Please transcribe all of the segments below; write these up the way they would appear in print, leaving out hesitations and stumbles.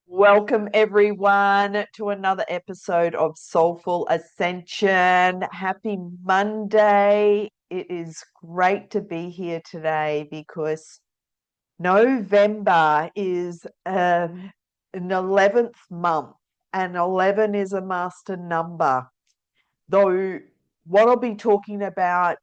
Welcome everyone to another episode of Soulful Ascension. Happy Monday. It is great to be here today because November is an 11th month, and 11 is a master number. Though what I'll be talking about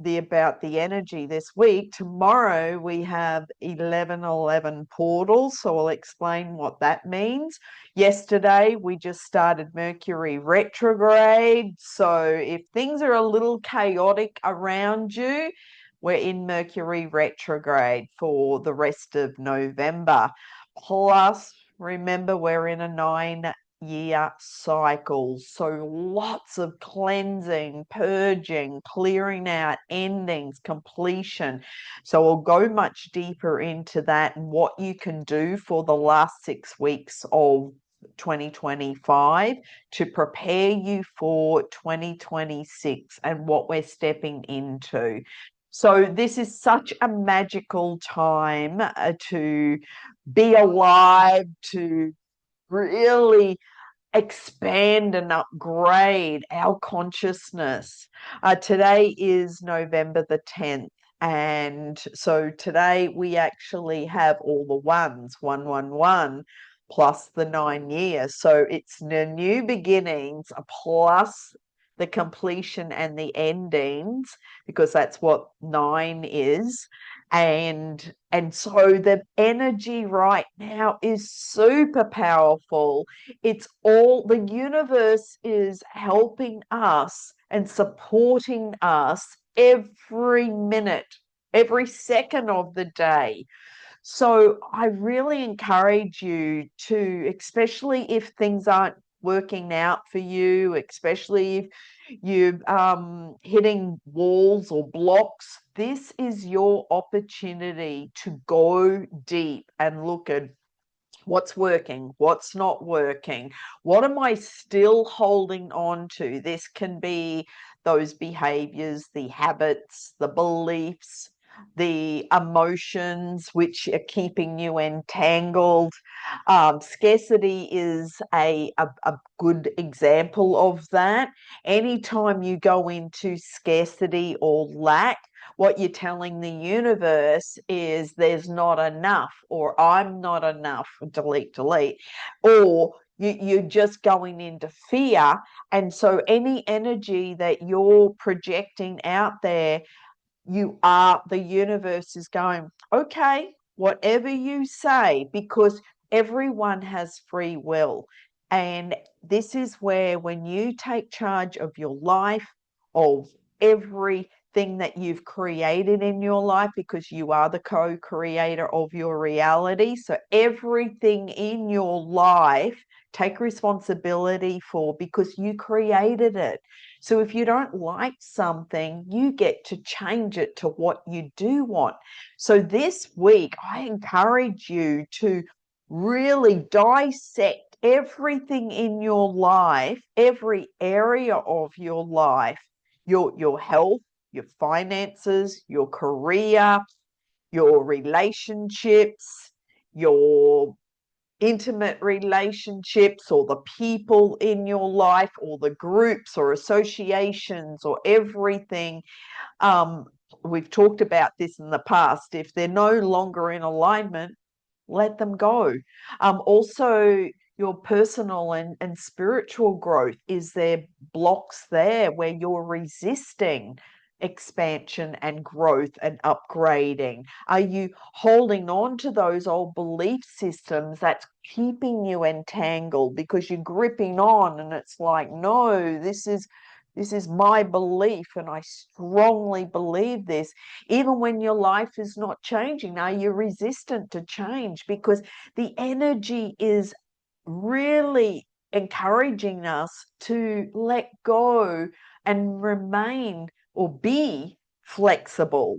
the energy this week. Tomorrow we have 1111 portals, so I'll explain what that means. Yesterday we just started Mercury Retrograde, so if things are a little chaotic around you, we're in Mercury Retrograde for the rest of November. Plus, remember, we're in a 9-year cycle. So lots of cleansing, purging, clearing out, endings, completion. So I'll go much deeper into that and what you can do for the last 6 weeks of 2025 to prepare you for 2026 and what we're stepping into. So this is such a magical time to be alive, to really expand and upgrade our consciousness. Today is November the 10th. And so today we actually have all the ones, 111, plus the 9 years. So it's the new beginnings plus the completion and the endings, because that's what 9 is. And so the energy right now is super powerful. It's all, the universe is helping us and supporting us every minute, every second of the day. So I really encourage you to, especially if things aren't working out for you, especially if you're hitting walls or blocks, this is your opportunity to go deep and look at what's working, what's not working, what am I still holding on to? This can be those behaviors, the habits, the beliefs, the emotions which are keeping you entangled. Scarcity is a good example of that. Anytime you go into scarcity or lack, what you're telling the universe is there's not enough, or I'm not enough, delete, delete, or you're just going into fear. And so any energy that you're projecting out there, the universe is going, okay, whatever you say, because everyone has free will. And this is where, when you take charge of your life, of everything that you've created in your life, because you are the co-creator of your reality. So everything in your life, take responsibility for, because you created it. So if you don't like something, you get to change it to what you do want. So this week, I encourage you to really dissect everything in your life, every area of your life, your health, your finances, your career, your relationships, your intimate relationships, or the people in your life, or the groups or associations, or everything. um, we've talked about this in the past. If they're no longer in alignment, let them go. Also, your personal and spiritual growth, is there blocks there where you're resisting expansion and growth and upgrading? Are you holding on to those old belief systems that's keeping you entangled, because you're gripping on and it's like, no, this is my belief and I strongly believe this, even when your life is not changing? Now you're resistant to change, because the energy is really encouraging us to let go and remain, or be flexible,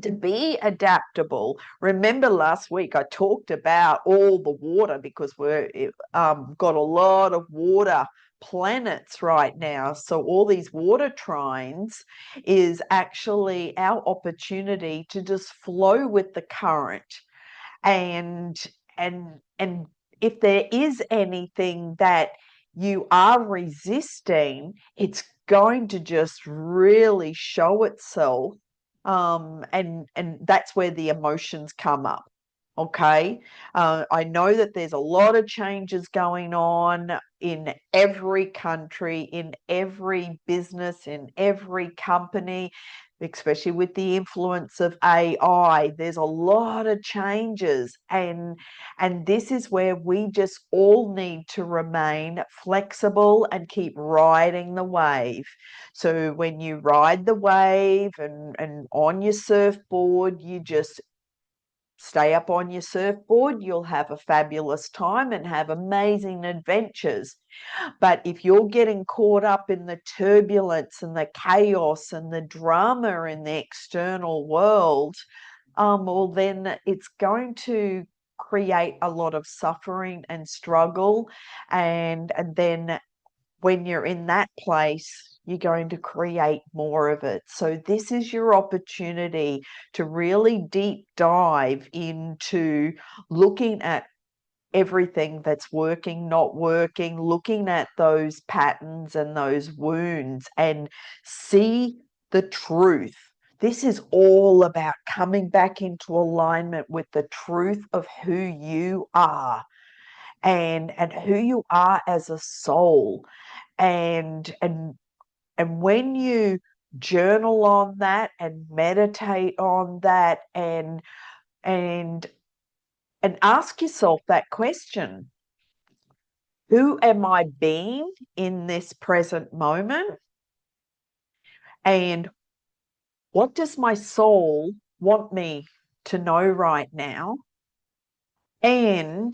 to be adaptable. Remember last week I talked about all the water, because we're got a lot of water planets right now. So all these water trines is actually our opportunity to just flow with the current, and and if there is anything that you are resisting, it's going to just really show itself. And that's where the emotions come up. Okay. I know that there's a lot of changes going on in every country, in every business, in every company, especially with the influence of AI. There's a lot of changes, and this is where we just all need to remain flexible and keep riding the wave. So when you ride the wave and on your surfboard, you just stay up on your surfboard, you'll have a fabulous time and have amazing adventures. But if you're getting caught up in the turbulence and the chaos and the drama in the external world, well, then it's going to create a lot of suffering and struggle. And then when you're in that place, you're going to create more of it. So this is your opportunity to really deep dive into looking at everything that's working, not working, looking at those patterns and those wounds and see the truth. This is all about coming back into alignment with the truth of who you are and who you are as a soul. And when you journal on that and meditate on that and and ask yourself that question: who am I being in this present moment? And what does my soul want me to know right now? And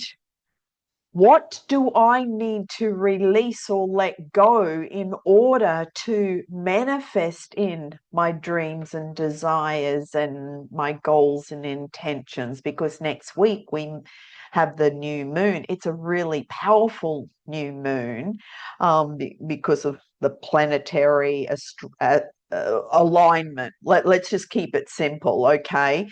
what do I need to release or let go in order to manifest in my dreams and desires and my goals and intentions? Because next week we have the new moon. It's a really powerful new moon, because of the planetary alignment. Let's just keep it simple, okay?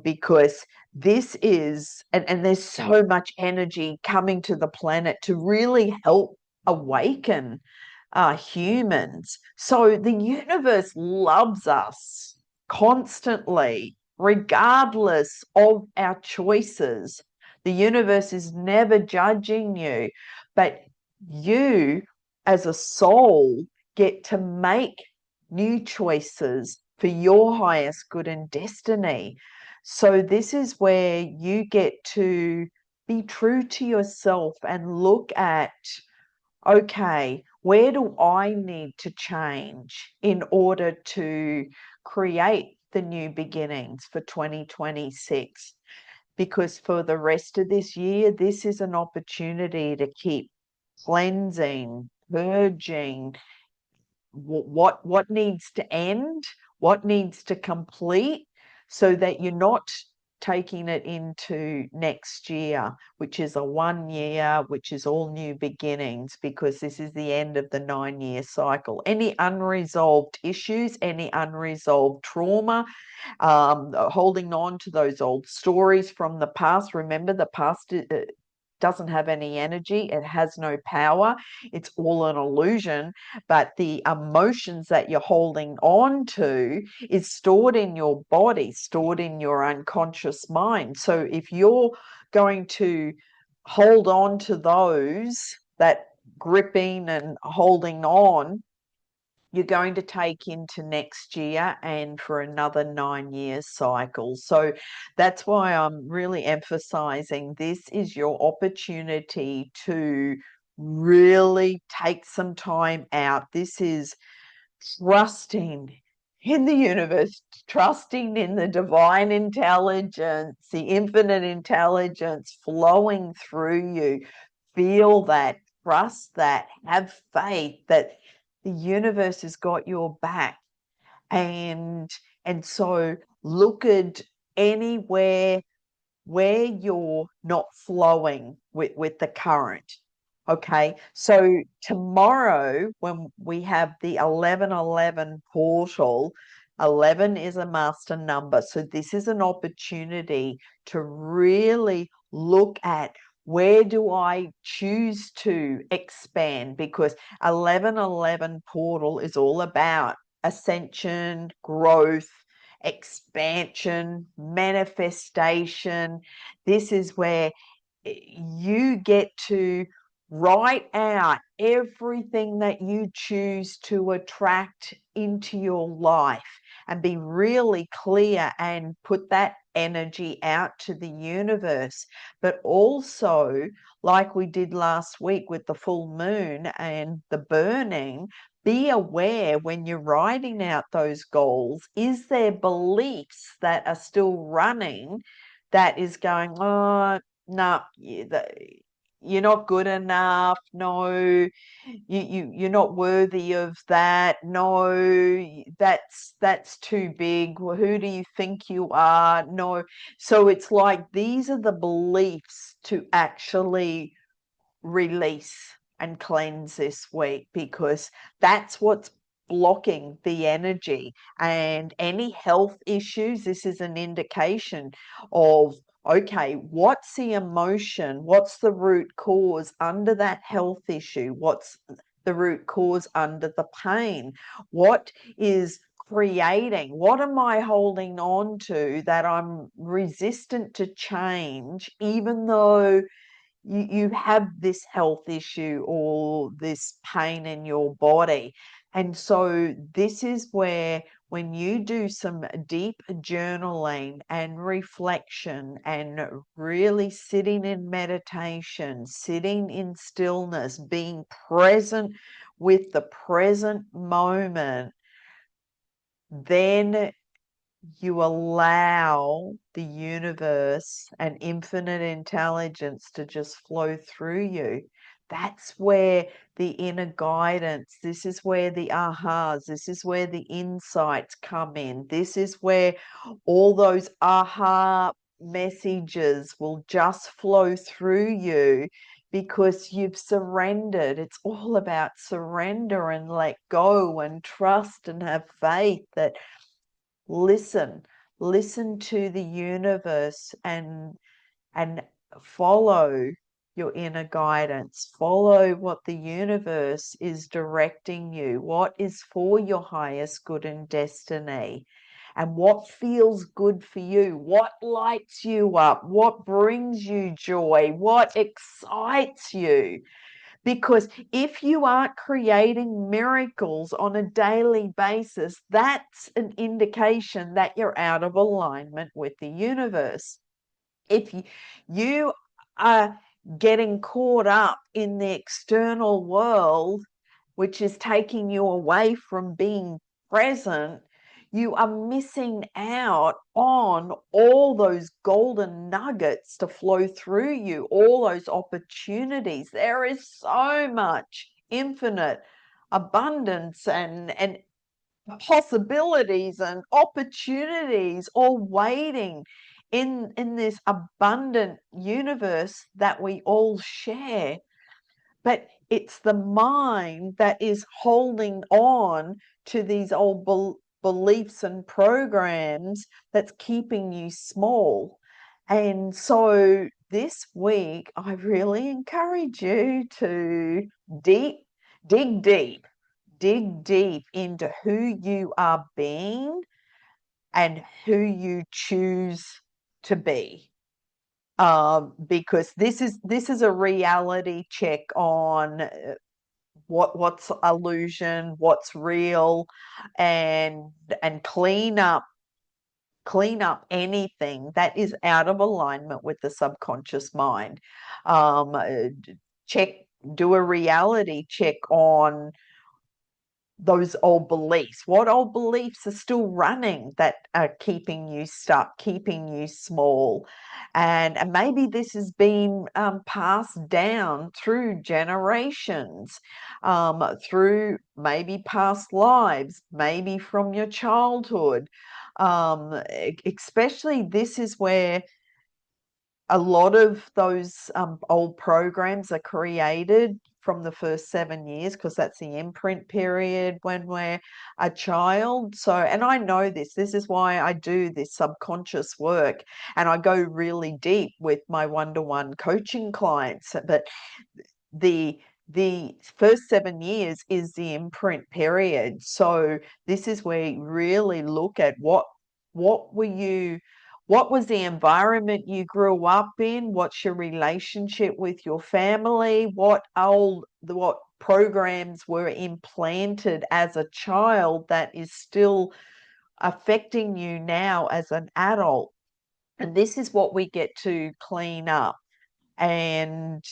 Because this is, and there's so much energy coming to the planet to really help awaken humans. So the universe loves us constantly, regardless of our choices. The universe is never judging you, but you, as a soul, get to make new choices for your highest good and destiny. So this is where you get to be true to yourself and look at, okay, where do I need to change in order to create the new beginnings for 2026? Because for the rest of this year, this is an opportunity to keep cleansing, purging, what needs to end, what needs to complete, so that you're not taking it into next year, which is a 1 year, which is all new beginnings, because this is the end of the 9-year cycle. Any unresolved issues, any unresolved trauma, holding on to those old stories from the past. Remember, the past doesn't have any energy, it has no power, it's all an illusion. But the emotions that you're holding on to is stored in your body, stored in your unconscious mind. So if you're going to hold on to those, that gripping and holding on, you're going to take into next year and for another 9-year cycle. So that's why I'm really emphasizing this is your opportunity to really take some time out. This is trusting in the universe, trusting in the divine intelligence, the infinite intelligence flowing through you. Feel that, trust that, have faith that the universe has got your back. And so look at anywhere where you're not flowing with the current. Okay, so tomorrow when we have the 1111 portal, 11 is a master number. So this is an opportunity to really look at Where do I choose to expand? Because 1111 portal is all about ascension, growth, expansion, manifestation. This is where you get to write out everything that you choose to attract into your life and be really clear and put that energy out to the universe. But also, like we did last week with the full moon and the burning, be aware when you're writing out those goals, is there beliefs that are still running that is going, oh, no, you're not good enough. No, you're not worthy of that. No, that's too big. Well, who do you think you are? No. So it's like these are the beliefs to actually release and cleanse this week, because that's what's blocking the energy. And any health issues, this is an indication of, okay, what's the emotion? What's the root cause under that health issue? What's the root cause under the pain? What is creating? What am I holding on to that I'm resistant to change, even though you have this health issue or this pain in your body? And so this is where, when you do some deep journaling and reflection and really sitting in meditation, sitting in stillness, being present with the present moment, then you allow the universe and infinite intelligence to just flow through you. That's where the inner guidance, this is where the ahas, this is where the insights come in. This is where all those aha messages will just flow through you, because you've surrendered. It's all about surrender and let go and trust and have faith that listen to the universe and follow your inner guidance. Follow what the universe is directing you, what is for your highest good and destiny, and what feels good for you, what lights you up, what brings you joy, what excites you. Because if you aren't creating miracles on a daily basis, that's an indication that you're out of alignment with the universe. If you are getting caught up in the external world, which is taking you away from being present, you are missing out on all those golden nuggets to flow through you, all those opportunities. There is so much infinite abundance and possibilities and opportunities all waiting in this abundant universe that we all share. But it's the mind that is holding on to these old beliefs and programs that's keeping you small. And so this week, I really encourage you to deep, dig deep, dig deep into who you are being and who you choose to be. Because this is a reality check on what's illusion, what's real, and clean up anything that is out of alignment with the subconscious mind. Check, do a reality check on those old beliefs. What old beliefs are still running that are keeping you stuck, keeping you small? And maybe this has been passed down through generations, through maybe past lives, maybe from your childhood. Especially this is where a lot of those old programs are created from the first 7 years, because that's the imprint period when we're a child. So, and I know this is why I do this subconscious work, and I go really deep with my one-to-one coaching clients. But the first 7 years is the imprint period. So this is where you really look at what was the environment you grew up in, what's your relationship with your family, what programs were implanted as a child that is still affecting you now as an adult. And this is what we get to clean up and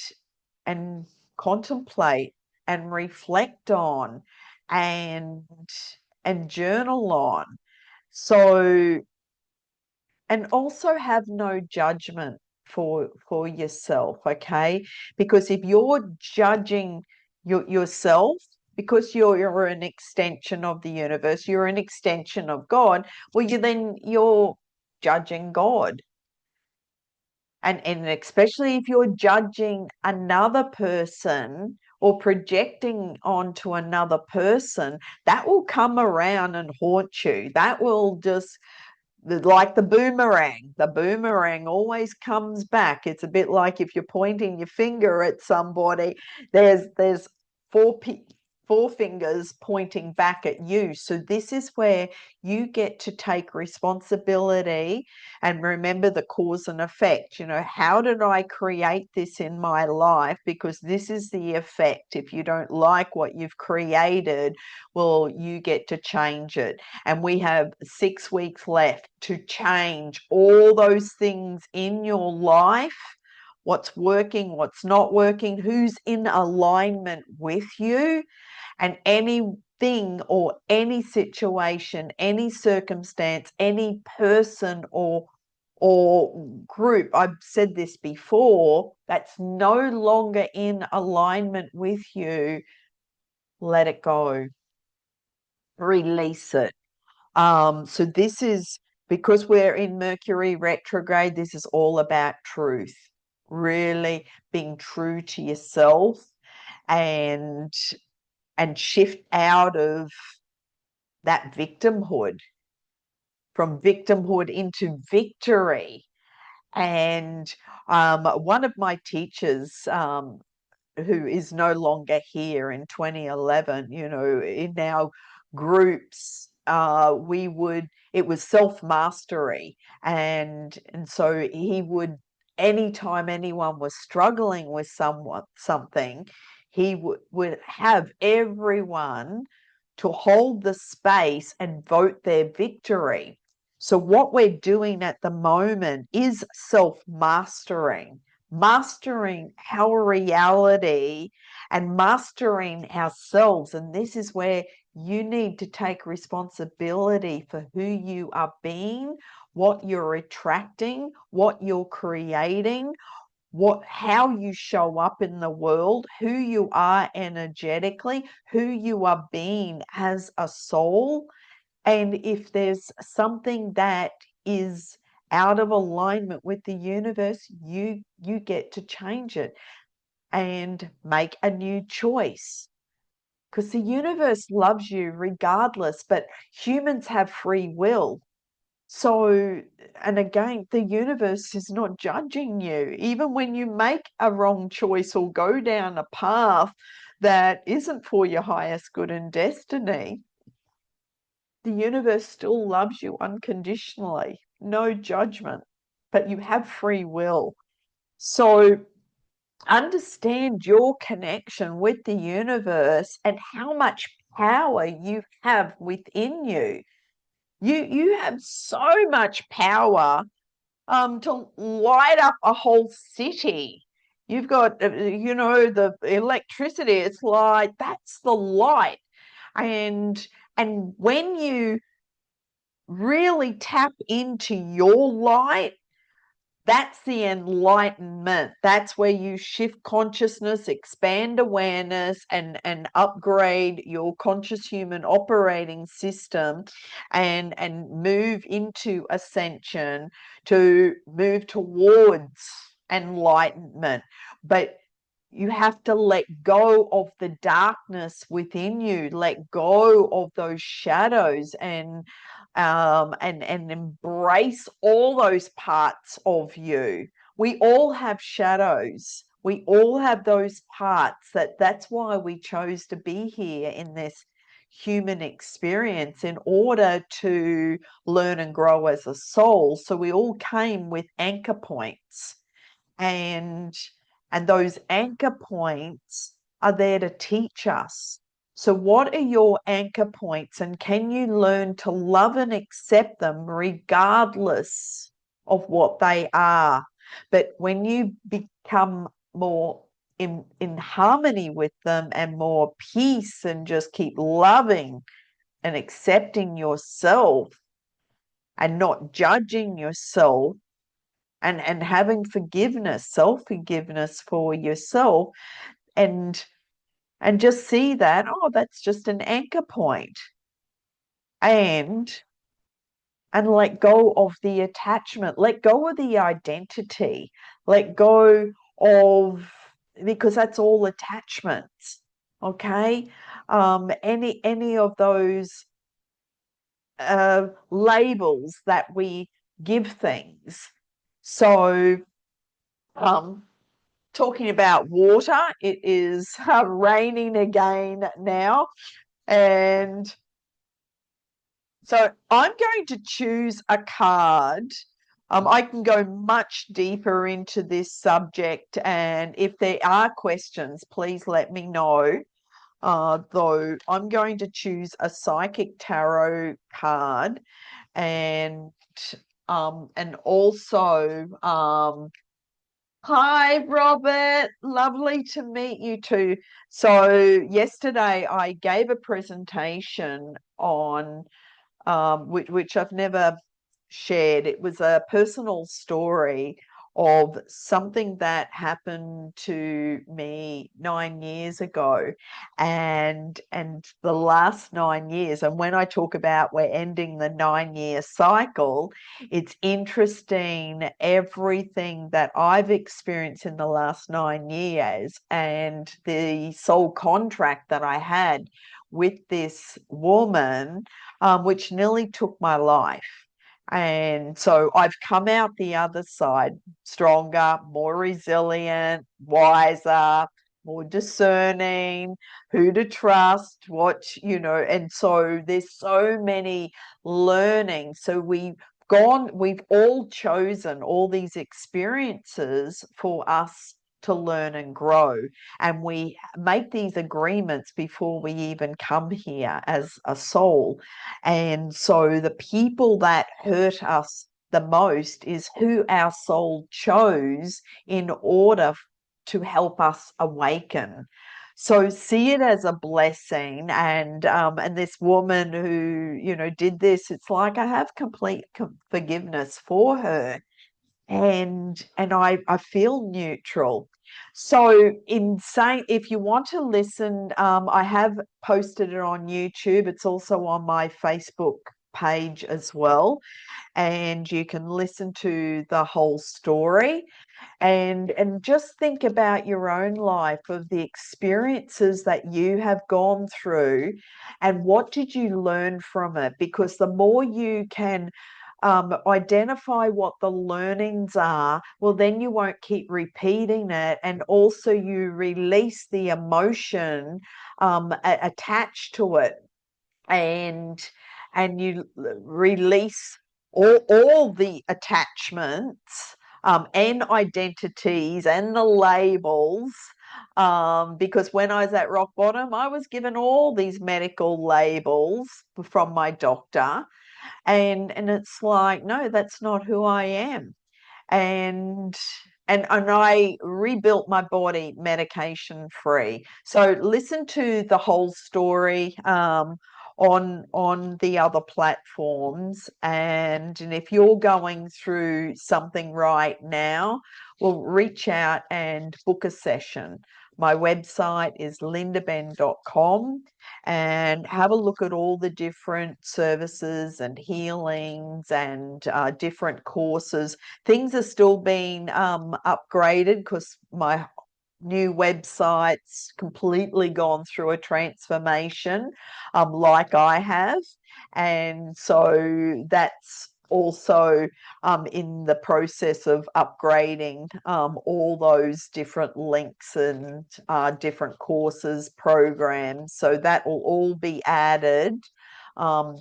contemplate and reflect on and journal on. So, and also have no judgment for yourself, okay? Because if you're judging yourself, because you're an extension of the universe, you're an extension of God, well, you're judging God. And especially if you're judging another person or projecting onto another person, that will come around and haunt you. That will just, like the boomerang always comes back. It's a bit like if you're pointing your finger at somebody, there's four fingers pointing back at you. So this is where you get to take responsibility and remember the cause and effect. How did I create this in my life? Because this is the effect. If you don't like what you've created, well, you get to change it. And we have 6 weeks left to change all those things in your life. What's working, what's not working, who's in alignment with you, and anything or any situation, any circumstance, any person or group, I've said this before, that's no longer in alignment with you, let it go. Release it. So this is, because we're in Mercury retrograde, this is all about truth, really being true to yourself and shift out of that victimhood, from victimhood into victory. And one of my teachers, who is no longer here, in 2011, in our groups, it was self-mastery. And so he would, anytime anyone was struggling with something, he would have everyone to hold the space and vote their victory. So what we're doing at the moment is self-mastering, mastering our reality and mastering ourselves. And this is where you need to take responsibility for who you are being, what you're attracting, what you're creating, how you show up in the world, who you are energetically, who you are being as a soul. And if there's something that is out of alignment with the universe, you get to change it and make a new choice. Because the universe loves you regardless, but humans have free will. So, and again, the universe is not judging you. Even when you make a wrong choice or go down a path that isn't for your highest good and destiny, the universe still loves you unconditionally, no judgment, but you have free will. So understand your connection with the universe and how much power you have within you. You have so much power to light up a whole city. You've got, the electricity. It's like, that's the light. And when you really tap into your light, that's the enlightenment. That's where you shift consciousness, expand awareness, and upgrade your conscious human operating system and move into ascension, to move towards enlightenment. But you have to let go of the darkness within you, let go of those shadows, and embrace all those parts of you. We all have shadows. We all have those parts. That's why we chose to be here in this human experience, in order to learn and grow as a soul. So we all came with anchor points, and those anchor points are there to teach us. So what are your anchor points, and can you learn to love and accept them regardless of what they are? But when you become more in harmony with them, and more peace, and just keep loving and accepting yourself, and not judging yourself, and having forgiveness, self-forgiveness for yourself, and just see that, oh, that's just an anchor point, and let go of the attachment, let go of the identity, let go of, because that's all attachments. Okay. Any of those labels that we give things. So talking about water, it is raining again now, and so I'm going to choose a card. I can go much deeper into this subject, and if there are questions, please let me know. Though I'm going to choose a psychic tarot card, and also hi, Robert. Lovely to meet you too. So yesterday I gave a presentation on which I've never shared. It was a personal story of something that happened to me 9 years ago, and the last 9 years. And when I talk about we're ending the 9-year cycle, it's interesting, everything that I've experienced in the last 9 years, and the soul contract that I had with this woman, which nearly took my life. And so I've come out the other side stronger, more resilient, wiser, more discerning, who to trust, and so there's so many learning. So we've all chosen all these experiences for us to learn and grow. And we make these agreements before we even come here as a soul. And so the people that hurt us the most is who our soul chose in order to help us awaken. So see it as a blessing. And this woman who, did this, it's like I have complete forgiveness for her. And I feel neutral. So in saying, if you want to listen, I have posted it on YouTube. It's also on my Facebook page as well, and you can listen to the whole story, and just think about your own life, of the experiences that you have gone through, and what did you learn from it? Because the more you can identify what the learnings are, well, then you won't keep repeating it. And also you release the emotion attached to it, and you release all the attachments and identities and the labels, because when I was at rock bottom, I was given all these medical labels from my doctor, and it's like, no, that's not who I am. And I rebuilt my body medication free. So listen to the whole story on the other platforms, and if you're going through something right now, well, reach out and book a session. My website is lindabenn.com, and have a look at all the different services and healings and different courses. Things are still being upgraded, because my new websites, completely gone through a transformation, like I have. And so that's also in the process of upgrading all those different links and different courses, programs. So that will all be added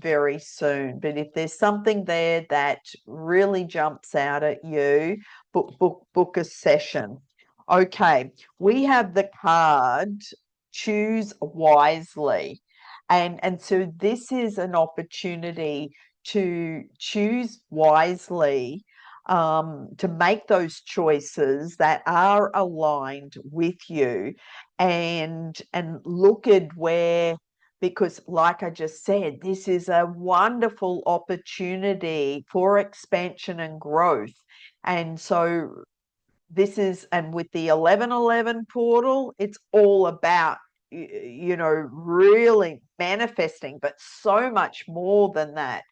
very soon. But if there's something there that really jumps out at you, book a session. Okay, we have the card choose wisely. And so this is an opportunity to choose wisely, to make those choices that are aligned with you, and look at where, because like I just said, this is a wonderful opportunity for expansion and growth. And so this is, and with the 1111 portal, it's all about, really manifesting, but so much more than that.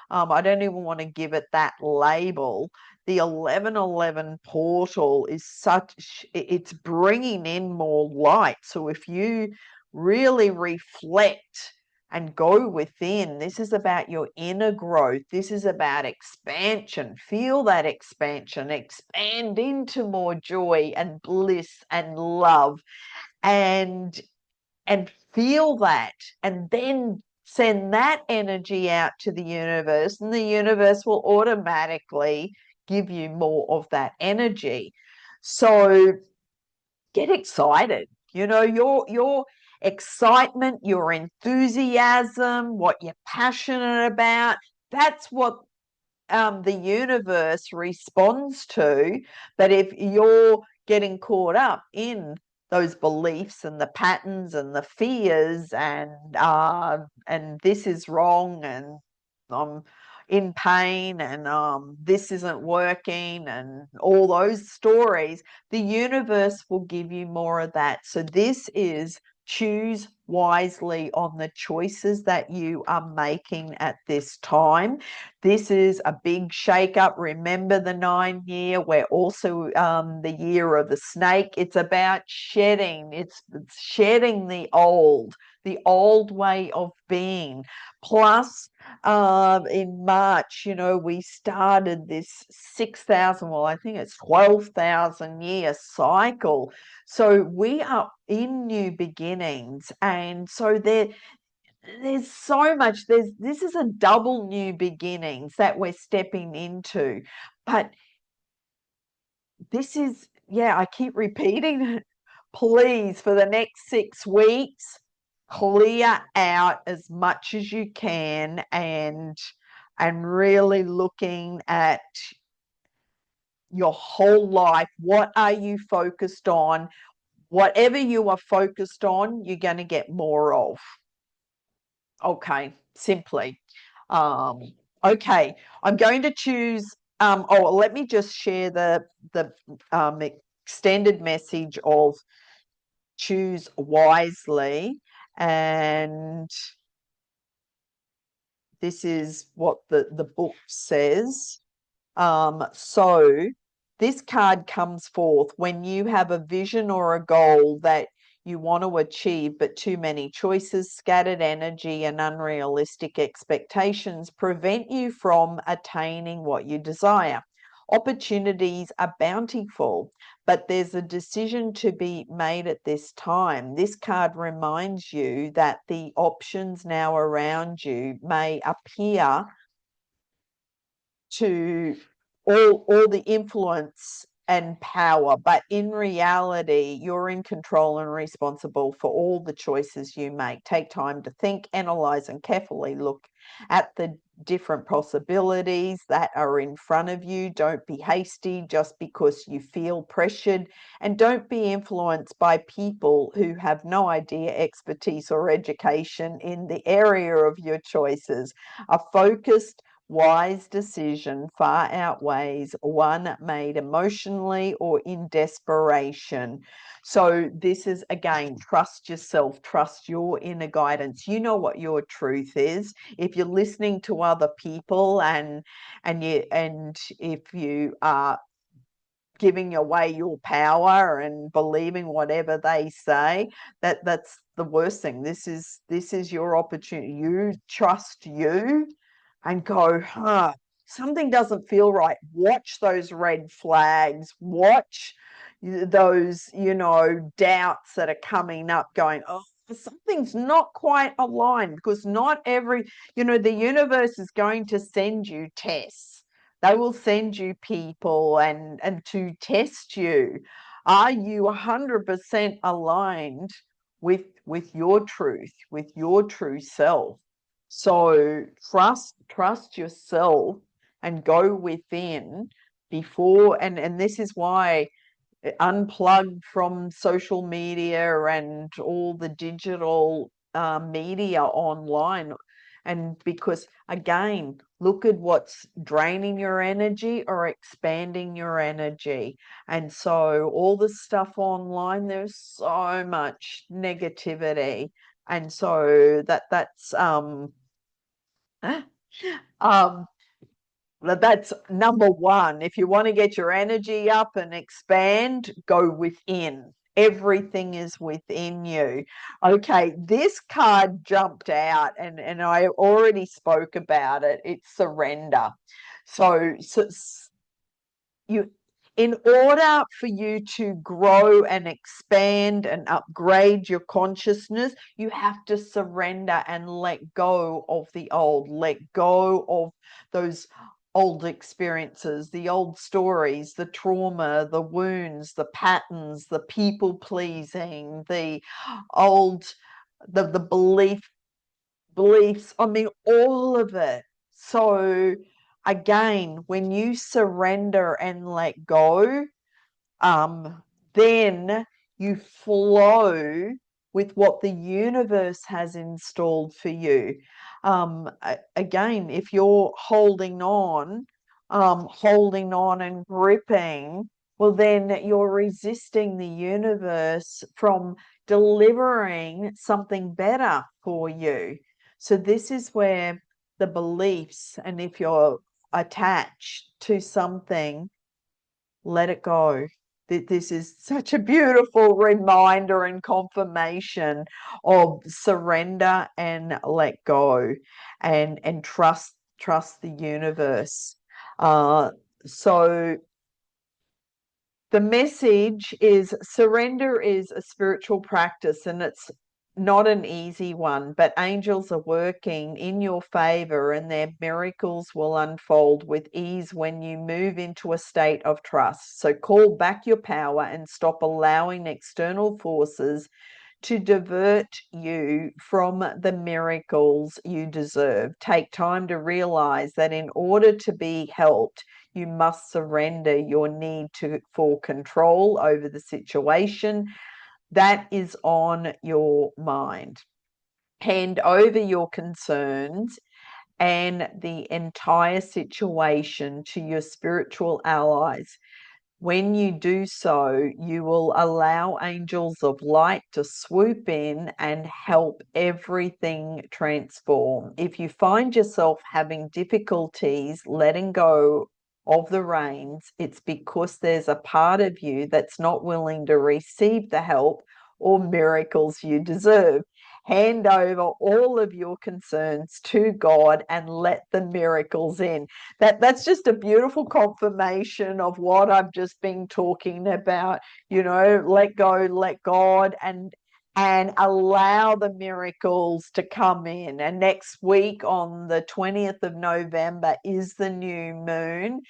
I don't even want to give it that label. The 1111 portal is it's bringing in more light. So if you really reflect and go within, this is about your inner growth. This is about expansion. Feel that expansion, expand into more joy and bliss and love, and feel that, and then send that energy out to the universe, and the universe will automatically give you more of that energy. So get excited. Your excitement, your enthusiasm, what you're passionate about, that's what the universe responds to. But if you're getting caught up in those beliefs and the patterns and the fears, and this is wrong, and I'm in pain, and this isn't working, and all those stories, the universe will give you more of that. So this is choose wisely on the choices that you are making at this time. This is a big shake-up. Remember the 9-year. We're also the year of the snake. It's about shedding. It's shedding the old way of being. Plus, in March, we started this 6,000, well, I think it's 12,000 year cycle. So we are in new beginnings. And so there's so much, this is a double new beginnings that we're stepping into. But this is, yeah, I keep repeating it. Please, for the next 6 weeks, clear out as much as you can, and really looking at your whole life. What are you focused on? Whatever you are focused on, you're going to get more of. Okay, simply. Um, okay, I'm going to choose. Let me just share the extended message of choose wisely, and this is what the book says. So this card comes forth when you have a vision or a goal that you want to achieve, but too many choices, scattered energy, and unrealistic expectations prevent you from attaining what you desire. Opportunities are bountiful, but there's a decision to be made at this time. This card reminds you that the options now around you may appear to all the influence and power, but in reality, you're in control and responsible for all the choices you make. Take time to think, analyze, and carefully look at the different possibilities that are in front of you. Don't be hasty just because you feel pressured, and don't be influenced by people who have no idea, expertise, or education in the area of your choices. A focused, wise decision far outweighs one made emotionally or in desperation. So this is, again, trust yourself, trust your inner guidance. You know what your truth is. If you're listening to other people, and if you are giving away your power and believing whatever they say, that's the worst thing. This is your opportunity. You trust you and go, something doesn't feel right. Watch those red flags. Watch those, doubts that are coming up, going, oh, something's not quite aligned, because not every, the universe is going to send you tests. They will send you people and to test you. Are you 100% aligned with your truth, with your true self? So trust yourself and go within before, and this is why unplug from social media and all the digital media online. And because again, look at what's draining your energy or expanding your energy. And so all the stuff online, there's so much negativity. And so that's um that's number one. If you want to get your energy up and expand, go within. Everything is within you. Okay, this card jumped out, and I already spoke about it. It's surrender. So you, in order for you to grow and expand and upgrade your consciousness, you have to surrender and let go of the old, let go of those old experiences, the old stories, the trauma, the wounds, the patterns, the people pleasing, the old, the beliefs, I mean, all of it. So again, when you surrender and let go, then you flow with what the universe has installed for you. Again, if you're holding on and gripping, well, then you're resisting the universe from delivering something better for you. So this is where the beliefs, and if you're attached to something, let it go. This is such a beautiful reminder and confirmation of surrender and let go, and trust the universe. So the message is surrender is a spiritual practice, and it's not an easy one, but angels are working in your favor, and their miracles will unfold with ease when you move into a state of trust. So call back your power and stop allowing external forces to divert you from the miracles you deserve. Take time to realize that in order to be helped, you must surrender your need for control over the situation that is on your mind. Hand over your concerns and the entire situation to your spiritual allies. When you do so, you will allow angels of light to swoop in and help everything transform. If you find yourself having difficulties letting go of the reins, it's because there's a part of you that's not willing to receive the help or miracles you deserve. Hand over all of your concerns to God and let the miracles in. That's just a beautiful confirmation of what I've just been talking about. Let go, let God, and allow the miracles to come in. And next week on the 20th of November is the new moon.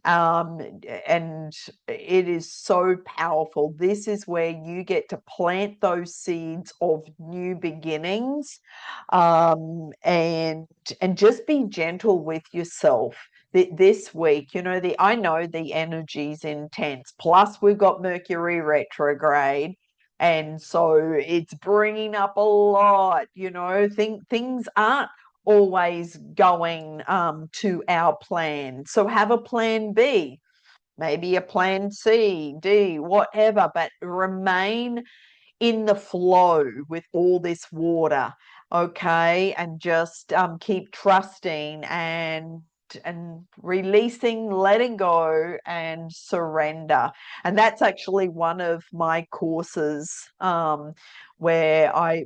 And it is so powerful. This is where you get to plant those seeds of new beginnings, and just be gentle with yourself this week. I know the energy's intense, plus we've got Mercury retrograde, and so it's bringing up a lot. Things aren't always going to our plan, so have a plan B, maybe a plan C, D, whatever, but remain in the flow with all this water, okay? And just keep trusting and releasing, letting go, and surrender. And that's actually one of my courses, where I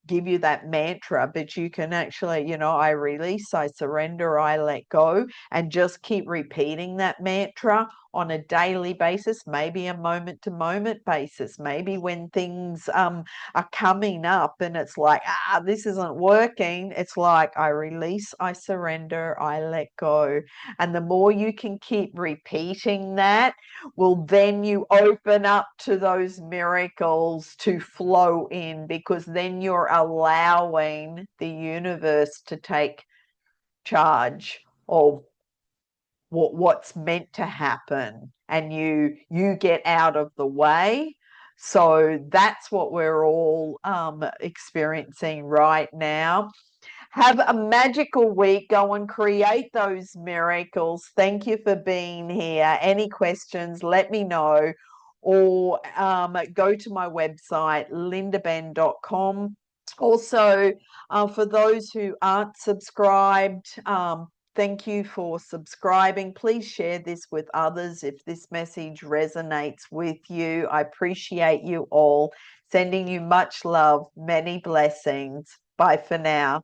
give you that mantra, but you can actually, I release, I surrender, I let go, and just keep repeating that mantra on a daily basis, maybe a moment to moment basis, maybe when things are coming up and it's like, this isn't working. It's like, I release, I surrender, I let go. And the more you can keep repeating that, well, then you open up to those miracles to flow in, because then you're allowing the universe to take charge of what's meant to happen, and you get out of the way. So that's what we're all experiencing right now. Have a magical week. Go and create those miracles. Thank you for being here. Any questions, let me know, or go to my website, lindabenn.com. Also, for those who aren't subscribed, thank you for subscribing. Please share this with others if this message resonates with you. I appreciate you all. Sending you much love, many blessings. Bye for now.